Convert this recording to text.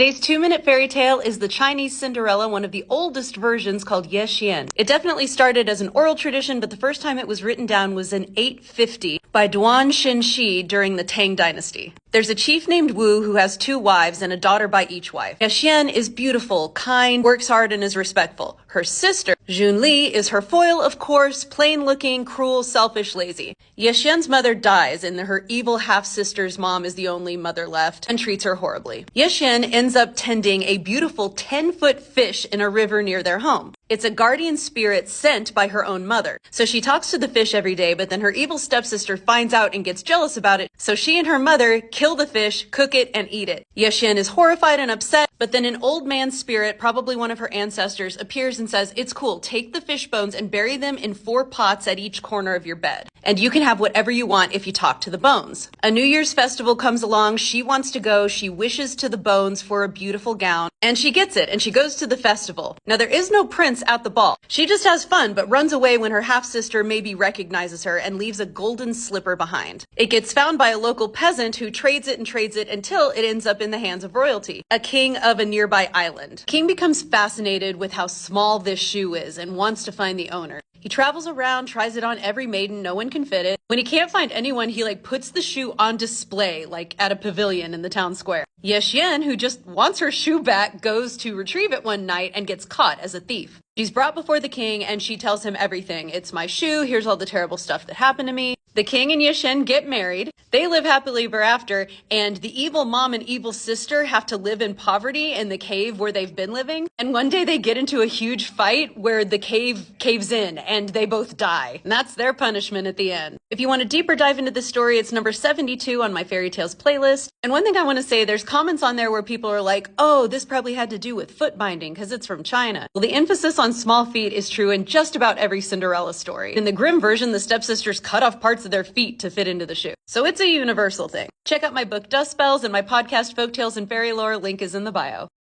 Today's 2-minute fairy tale is the Chinese Cinderella, one of the oldest versions called Ye Xian. It definitely started as an oral tradition, but the first time it was written down was in 850 by Duan Shenxi during the Tang Dynasty. There's a chief named Wu who has 2 wives and a daughter by each wife. Ye Xian is beautiful, kind, works hard, and is respectful. Her sister, Junli, is her foil, of course, plain-looking, cruel, selfish, lazy. Ye Xian's mother dies, and her evil half-sister's mom is the only mother left and treats her horribly. Ye Xian ends up tending a beautiful 10-foot fish in a river near their home. It's a guardian spirit sent by her own mother. So she talks to the fish every day, but then her evil stepsister finds out and gets jealous about it. So she and her mother kill the fish, cook it, and eat it. Ye Xian is horrified and upset, but then an old man spirit, probably one of her ancestors, appears and says, "It's cool, take the fish bones and bury them in 4 pots at each corner of your bed. And you can have whatever you want if you talk to the bones." A New Year's festival comes along, she wants to go, she wishes to the bones for a beautiful gown, and she gets it, and she goes to the festival. Now there is no prince at the ball. She just has fun, but runs away when her half-sister maybe recognizes her and leaves a golden slipper behind. It gets found by a local peasant who trades it until it ends up in the hands of royalty, a king of a nearby island. King becomes fascinated with how small this shoe is and wants to find the owner. He travels around, tries it on every maiden, no one can fit it. When he can't find anyone, he puts the shoe on display, at a pavilion in the town square. Ye Xian, who just wants her shoe back, goes to retrieve it one night and gets caught as a thief. She's brought before the king and she tells him everything. "It's my shoe, here's all the terrible stuff that happened to me." The king and Ye Xian get married. They live happily ever after, and the evil mom and evil sister have to live in poverty in the cave where they've been living. And one day they get into a huge fight where the cave caves in and they both die. And that's their punishment at the end. If you want a deeper dive into this story, it's number 72 on my fairy tales playlist. And one thing I want to say, there's comments on there where people are like, "Oh, this probably had to do with foot binding because it's from China." Well, the emphasis on small feet is true in just about every Cinderella story. In the Grimm version, the stepsisters cut off parts of their feet to fit into the shoe. So it's a universal thing. Check out my book Dust Spells and my podcast Folktales and Fairy Lore. Link is in the bio.